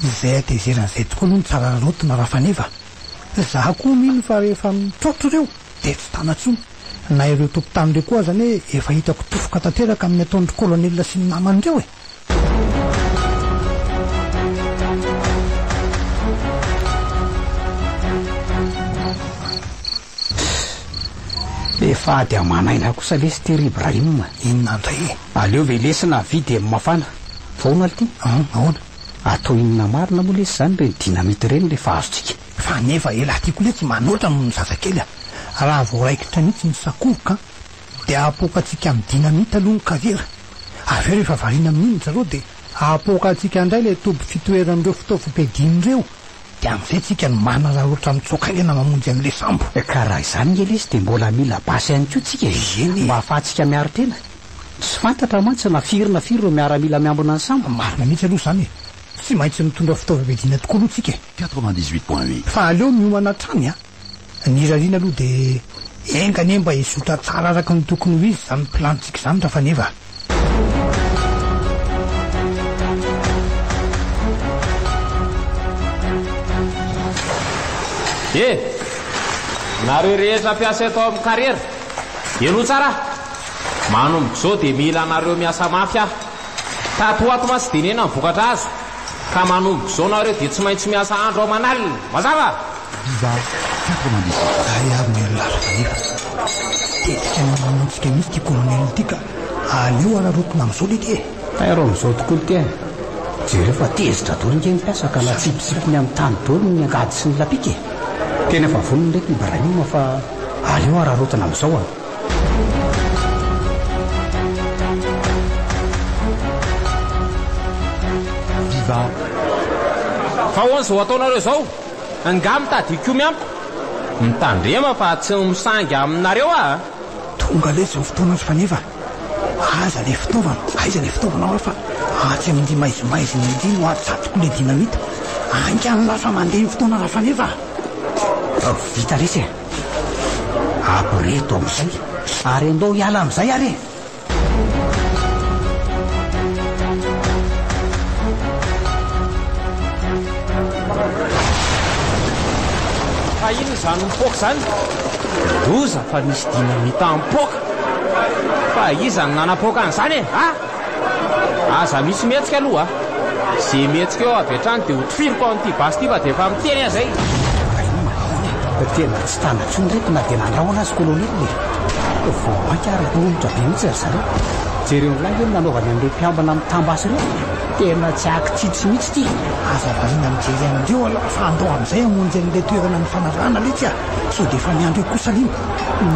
[SPEAKER 3] Izay atezeran'izay tokoa aloha ny tsara ararotona raha fanefa. Zaho koa mino fa rehefa mitrotro ireo dia tsy tanatsony. Na ireo tompon-tany ireo koa zany hoe efa hitako tofoka tanteraka amin'ny ataon'ny kolonelina sy ny naman'ireo
[SPEAKER 6] Efa dia manaina kosa lesy tery Ibrahim.
[SPEAKER 3] Inona indray
[SPEAKER 6] aleo ve lesina vidy amin'ny mafana vaona ality.
[SPEAKER 3] Ahoana
[SPEAKER 6] atao inona marina moa lesy zany reny dinamita reny le fahazotsika.
[SPEAKER 3] Fa nefa ela tiako le tsy manoatra no zazakely. Raha vao raikitra mihitsy ny sakovoka dia apoka atsika amin'ny dinamita aloha ny kariera. Avy eo rehefa variana amin'iny zareo dia apoka atsika indray le toby fitoeran'ireo fitaovam-piadian'ireo. Dia amin'izay tsika no manana raha ohatra mitsokailena mamonjy an'ilay sambo.
[SPEAKER 6] Ka raha izany nge lesy dia mbola mila basy ihany koa tsika mba ahafahantsika miaro-tena. Tsy fantatra mantsy na firy ireo miara-mila miambina ny sambo.
[SPEAKER 3] Marina mihitsy aloha zany. Tsy maintsy mitondra fitaovam-piadiana tokoa aloha tsika.
[SPEAKER 5] 98.8.
[SPEAKER 3] Fa aleo miomana trany ny rariana aloha dia engane mba hizotra tsara araka ny tokony ho izy zany plantsika zany raha fanefa.
[SPEAKER 4] Nareo rehetra mpiasa eto amin'ny kariera eno tsara manomboka izao dia mila nareo miasa mafy aho. Tato ato masy dinena ny vokatra azo ka manomboka izao nareo dia tsy maintsy miasa andro ao manalina. Mazava?
[SPEAKER 3] Ay aby ny lara fanefa. Tetika namanontsika mihitsy ty kolonely ity ka aleo ararotona amin'izao le ty.
[SPEAKER 6] Tairo amin'izao tokoa ty jereo fa tezitra dolo nge mipiasa ka natsipitsipiny amin'ny tany dolo ny angady sy ny lapika. Tena fa vonony ndraiky Ibrahim fa aleo ararotana amin'izao
[SPEAKER 4] Viva. Fa hoany izao ataonareo izao nga mitadiko miampy mitandrema fa tsy misangy aminareo
[SPEAKER 3] tonga lesy ny fotoana azy fanefa. Aiza le fitaovana fa atsy amin'ity maizimaiziny ity no atsatoko le dinamita. Angany lasa mandeha ny fotoana raha fanefa.
[SPEAKER 6] Vita resy aporeto amin'izay ary andao hiala amin'izay ary.
[SPEAKER 4] Fa ino izany mipoka izany? Doza fa nisy dinamita mipoka. Fa izany nanapoka an'izany aza misy mihetsika aloha izay mihetsika eo avy hatrany dia hotrifiriko ao amin'ity basy ity fa dia efa miteny azay.
[SPEAKER 6] Tena tsy tanatsony reto na dia nandrahoana azy kolonely vao mainka ary nolotra be mihitsy ry zareo. Jereo lahy eny nanaovany an'ilay mpiambana amin'ny tambasy ireo tena tsy akitsitsy mihitsy ity.
[SPEAKER 3] Aza variana mijery amindreo aloha fa andao amin'izay hamonjy an'ilay toerana ny fanarahana letsy sao dia efa miandro eo kosa lino.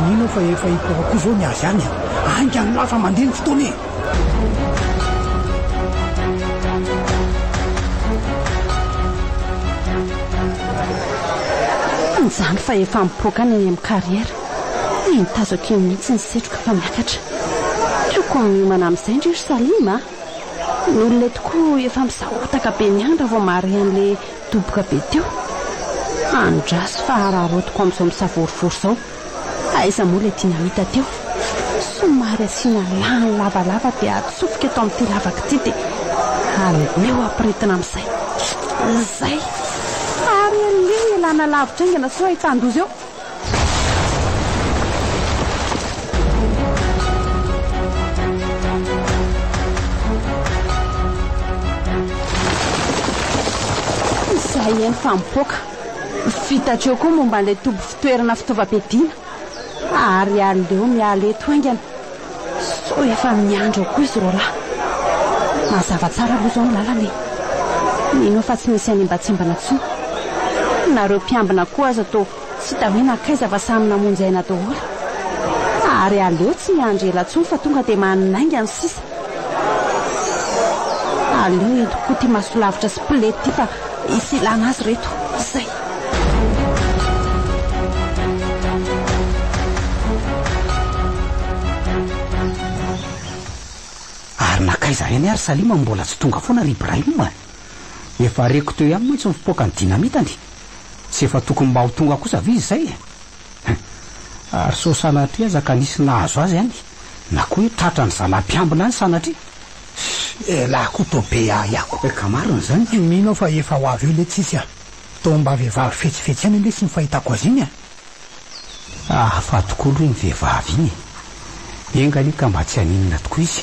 [SPEAKER 3] Nino fa efa hipoka koa izao ny azy any angany lafa mandeha ny fotoana
[SPEAKER 2] Izany fa efa mipoka any amin'ny kariera. Nitazako eo mihitsy ny setroka fa miakatra. Toko miomana amin'izay ndry Salima. Ny olona tokoa efa misahotaka be miandra vao mary an'ilay doboka be teo. Andrasy fa ararotiko amin'izao misavorivory izao. Aiza moa ilay dinamita teo. somary asiana lany lavalava dia atsofoka eto amin'ity lavaka ity dia aleo ampiretina amin'izay zay ary aleo elana lavitra aingana so ahitan-dozy eo izay eny fa mipoaka vitatreo koa momba an'ilay tobo fitoerana fitaovam-piadiana ary aleo miala eto aingana so efa miandro koa izy roa lahy mazava tsara aloha zao ny lalana nino fa tsy misy any mba-tsimbana tsony nareo mpiambina koa aza tao tsy hita hoe nakaiza fa samy namonjy aina daholo ary aleo tsy miandro ela tsony fa tonga dia maninainga ny sisa aleo entiko koa ty masolavitra sy plety ty fa isy ilana azy reto zay
[SPEAKER 6] ary nakaiza reny ary Salima mbola tsy tonga foana ry Ibrahima efa reko teo ihany mantsy mipoaka ny dinamitany tsy efa tokony mba ho tonga kosa ve izy zay ary so sanatria zaka nisy nahazo azy any na koa hoe tratra ny zalam-piambina any sanatria
[SPEAKER 3] laha koa to be ahako
[SPEAKER 6] ka marina zany
[SPEAKER 3] minao fa efa ho avy eo le tsisy to mba vehivavy fetsifetsy any le sy nifahitako azy iny
[SPEAKER 6] fa tokoa aloha iny vehivavy iny engany ka mba tsy haninona tokoa izy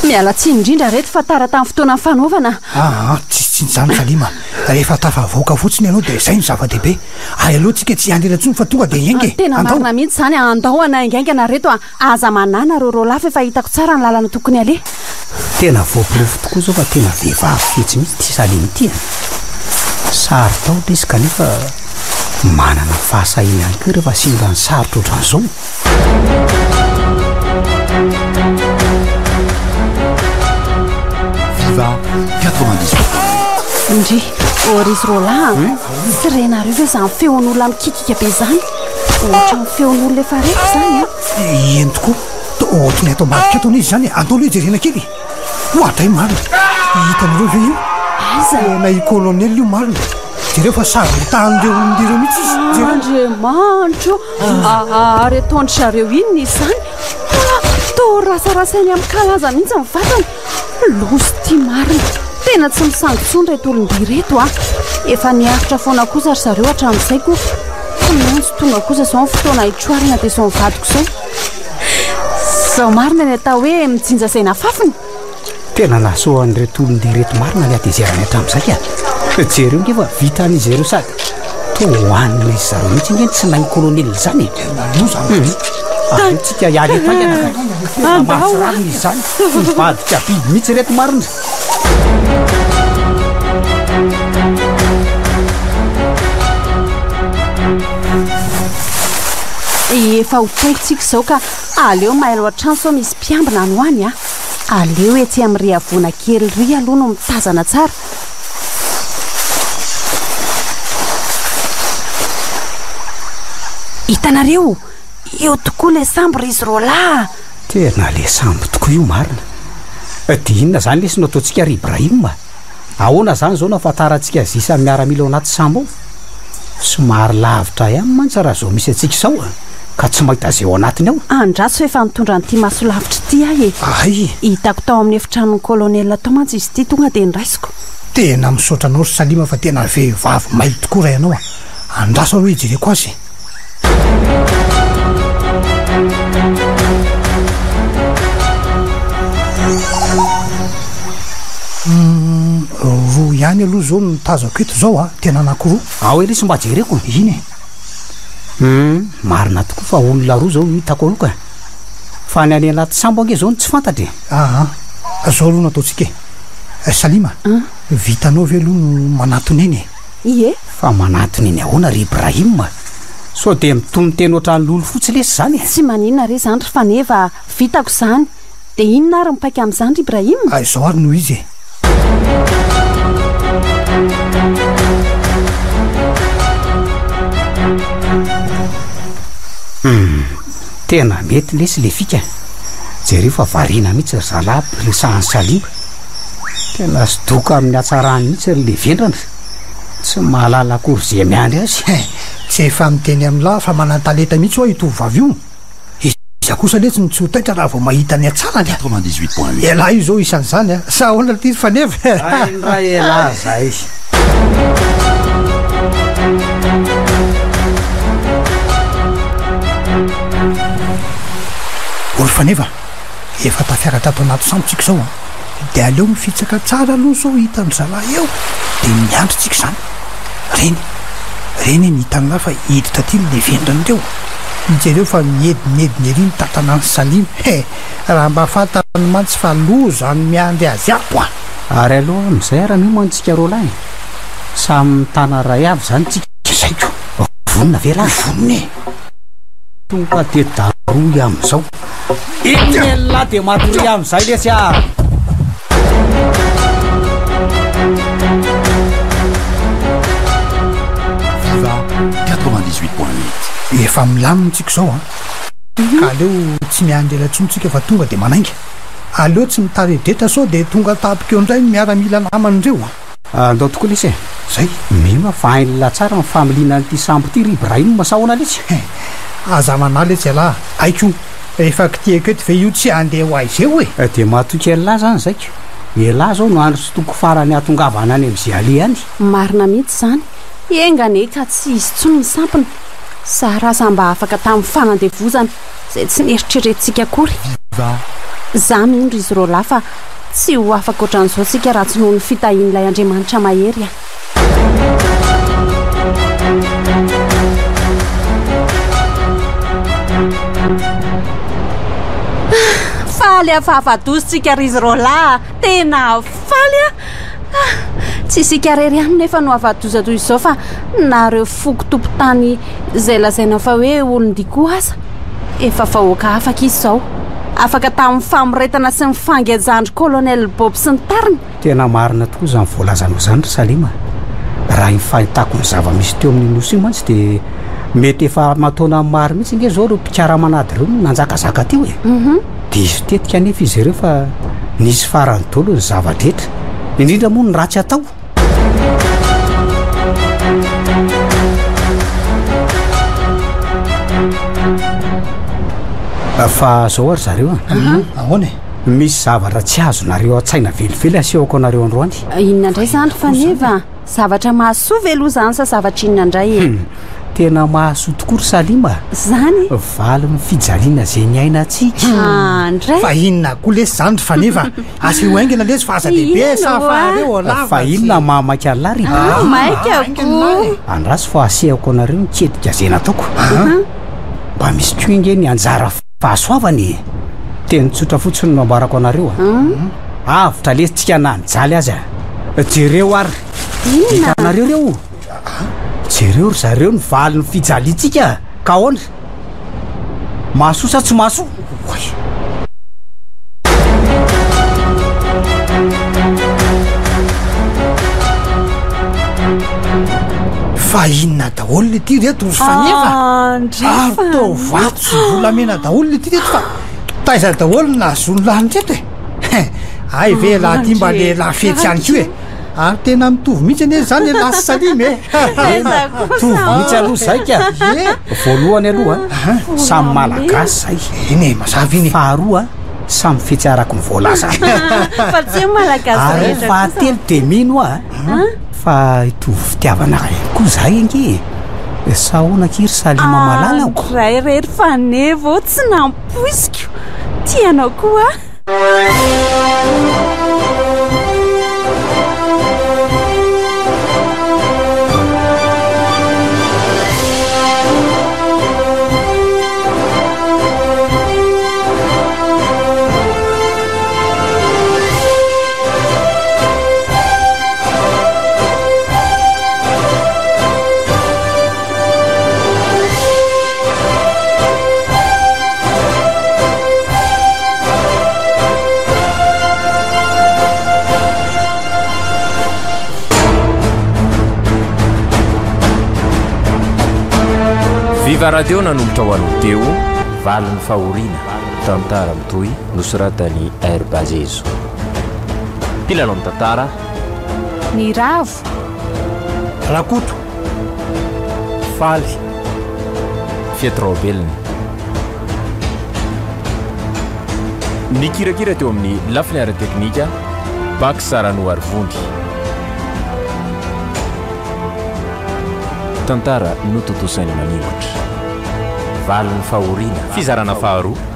[SPEAKER 2] miala tsy indrindra reto fa tara tamin'ny fotoana ny fanaovana
[SPEAKER 3] tsy zany Salima rehefa tafavoaka fotsiny ianao dia izay ny zava-dehibe ay aloha tsika tsy andrena tsony fa tonga dia iengy
[SPEAKER 2] tena marina mihitsy zany andao anaingaingana reto aza manana reo lafa efa hitako tsara ny lalana tokony ale
[SPEAKER 6] tena voapirofo tokoa zao fa tena vehivavy fetsy mihitsy ty Salima ity sary tao le izy kanefa manana fahasahina ihany koa rehefa simba ny sarotra ohatran'izao
[SPEAKER 5] Viva 98.
[SPEAKER 2] Indry orizy rola sy renareo ve zany feon'olona mikikika be zany ohatra ny feon'olona efa reky zany
[SPEAKER 3] eny tokoa ohatrany atao marika ataona izy zany andao loha jerena kely ohatray marina hitanareo ve io
[SPEAKER 2] aiza
[SPEAKER 3] na i colonel io marina jereo fa sarotan'ireo olondireo mihitsy izy
[SPEAKER 2] andriamanitro ary ataondry zareo inona izy zany to rasarasainy amin'ny kalaza mihitsy mivatana lozy ty marina tena tsy misangotsony reto olondireto efa niafitra foana kosa ry zareo hatramin'izay koa fanantsy tonga kosa zao ny fotoana hitroarina dia zao mivadiko zao marina ny atao hoe mijinja zay nafafiny
[SPEAKER 6] tena nasoan'ireto olondireto marina ny atezerany hatramin'izay jereo ngefa vita an'izy ireo sady to hoanina izy zareo mihitsy ngeny tsy nahy colonel zany tsika iala efaingana masirarina izy zany mivadika bidy mihitsy reto marina
[SPEAKER 2] efa hotongotsika zao ka aleo mailo an-trano sao misy mpiambina no any aleo etsy amin'ny riavona kely ry aloha no mitazana tsara hitanareo eo tokoa le sambo izy rola
[SPEAKER 6] tena le sambo tokoa io marina dia inona zany lesy no ataontsika ry Ibrahima ahoana zany zao nafantarantsika zisa miaramila ao anaty sambo somary lavitra ihany mantsy raha zao misy atsika izao ka tsy mahita zay ao anatiny ao
[SPEAKER 2] andraso efa nitondra n'ity maso lavitra ty
[SPEAKER 3] ay
[SPEAKER 2] hitako tao amin'ny efitranon'ny colonel tao mantsy izy ity tonga dia niraisiko
[SPEAKER 3] tena misaotra anao ry Salima fa tena vehivavy may tokoa ray ianao andraso aloha ijereko azy roa ihany aloha zao nitazako eto zao tena anankiroa
[SPEAKER 6] ao elisy mba jereko
[SPEAKER 3] iny
[SPEAKER 6] marina tokoa fa olona roa zao hitako aloka fa ny any anaty sambo ange zao no tsy fantatra
[SPEAKER 3] zao aloha nataontsika Salima vitanao ve aloha no manatony eny
[SPEAKER 2] ie
[SPEAKER 6] fa manatony eny ahoana ry Ibrahima so dia mitony teny ohatrany lolo fotsy lesy zany
[SPEAKER 2] tsy maninona re zany ry faneva vitako zany dia inona ary mipaika amin'izany ry Ibrahima
[SPEAKER 3] zao ary noho izy
[SPEAKER 6] tena mety lesy le fika jereo fa varina mihitsy ry zalahy resahany Salima tena sodoka amin'ny hatsarany mihitsy ry le vendrana tsy mahalala akory zay miandry azy
[SPEAKER 3] tsy efa miteny amin'la fa manan-taleta mihitsy hoa itovavy io iza kosa le tsy mitsotaitra raha vao mahita ny atsarany
[SPEAKER 5] 98.8
[SPEAKER 3] ela io zao isan'izany a sa ahoana ty faneva
[SPEAKER 6] ra ela zay
[SPEAKER 3] olo faneva efa tafiaratra ato anaty sambotsika zao a de aleo mifitsaka tsara aloha zao hitany zalahy eo de miandrotsika zany reny nihitanyla fa hiditra ty le vendrony reo mijereo fa miedinediny ery ny tantanany salimy raha mba fatany mantsy fa lozany miandry azy apo a
[SPEAKER 6] ary aloha am'izay raha mantsika roa lahy samy mitana ray avy zany tsika zaiko vonina ve lahy vonina tonga de daroy am'izao inyela de matory am'izay lesy a
[SPEAKER 5] Viva 98.8
[SPEAKER 3] efa milamintsika zao a ka aleo tsy miandry elatsontsika fa tonga de manainga aleo tsy mitaredretra sao de tonga tapika eo indray miara-mila naman'ireo
[SPEAKER 6] andao tokoa lesy zay mima fa hainla tsara mifamiliana n'ity sambo ty ry Ibrahim masahoana lesy
[SPEAKER 3] aza manaly etsy alahy aiko rehefa kitiako eto ve io tsy andeha ho aizy eo e
[SPEAKER 6] de matoky ela zany zaiko ela zao no andro sy toko farany atongavana any am'izay ale any
[SPEAKER 2] marina mihitsy zany engane ka tsy izy tsony ny sampiny sarasa mba afaka tamin'ny fanandevozana zay tsy nieritreretintsika akory za mindro izy ro lahy fa tsy ho afaka ohatran'izao tsika raha tsy noho ny fitahian'ilay Andriamanitra mahery a faly afahafadosytsika ry izy ro lahy tena faly a tsy isika rery any nefa no avadoza toy izao fa nareo foko tompo-tany zay lazaina fa hoe olon-diko aza efa vahoaka afaka izy zao afaka tamin'ny famoretana sy ny fangadjandry colonel Bob sy ny tariny
[SPEAKER 6] tena marina tokoa zany voalazanao zany ry Salima raha ifahitako ny zava-misy teo amin'ny nosy io mantsy de mety efa mataona maro mihitsy nge zao reo mpikara manady reo nanjakazaka teo e de izy tetika anefa izy ireo fa nisy farany dolo ny zavadretra indrindra moa ny ratsy atao fa zao ary zareo
[SPEAKER 3] ahoana
[SPEAKER 6] misy zavatra tsy azonareo a-tsaina velively asehoko anareo androany
[SPEAKER 2] inona indray zany faneva zavatra mahasoa ve aloha zany sa zavatra inona indray e
[SPEAKER 6] tena mahasoa tokoa ry Salima
[SPEAKER 2] zany
[SPEAKER 6] valiny fijaliana zay ny aina atsika
[SPEAKER 2] ndray
[SPEAKER 3] fa inona koa lesy zany ry faneva aseho aingana lesy fa aza dehibe sa fareo alava
[SPEAKER 6] fa inona mahamaky alary
[SPEAKER 2] maikako
[SPEAKER 6] andrasy fa asehako anareo niketika zay nataoko mba misy ko inge ny anjara fahasoavany teny tsotra fotsiny no ambarako anareo avitra lesitsika nanyjaly azy jereo ary hitanareo reo jereo ry zareo ny valiny fijalitsika ka ahoana mahasoa sa tsy mahasoa
[SPEAKER 3] fa inona daholo le ty reto ry faneva atao vato sy volamena daholo le ty reto fa taiza daholo nazony lanitreto e ay ve laha ty mba le lafetsy any ko e ary tena mitovy mihitsy ane zany e lasy Salimy e
[SPEAKER 6] mitovy mihitsy aloha zaika voalohany aloha samy malagasy zay
[SPEAKER 3] eny mazavy iny
[SPEAKER 6] faharoa samy fitsiarako ny voalaza
[SPEAKER 2] fa tsy malagasy
[SPEAKER 6] fahatelo de mino fa itovy fitiavana koa zay inge sahonaky ry Salima malalako
[SPEAKER 2] ray rery faneva tsy nampoisiko tianao koa
[SPEAKER 1] Viva radio nanombotra ho anao teo valin'ny fahoriana tantara mitoy nosoratany Miseho mpilalao amin'ny tantara
[SPEAKER 2] ny ravo
[SPEAKER 3] rakoto faly
[SPEAKER 4] fiatrobelony ny kirakira teo amin'ny lafiny ara-teknika bak sarano arivondy tantara nototosainy manimotra valin'ny fahoriana fizarana faharoa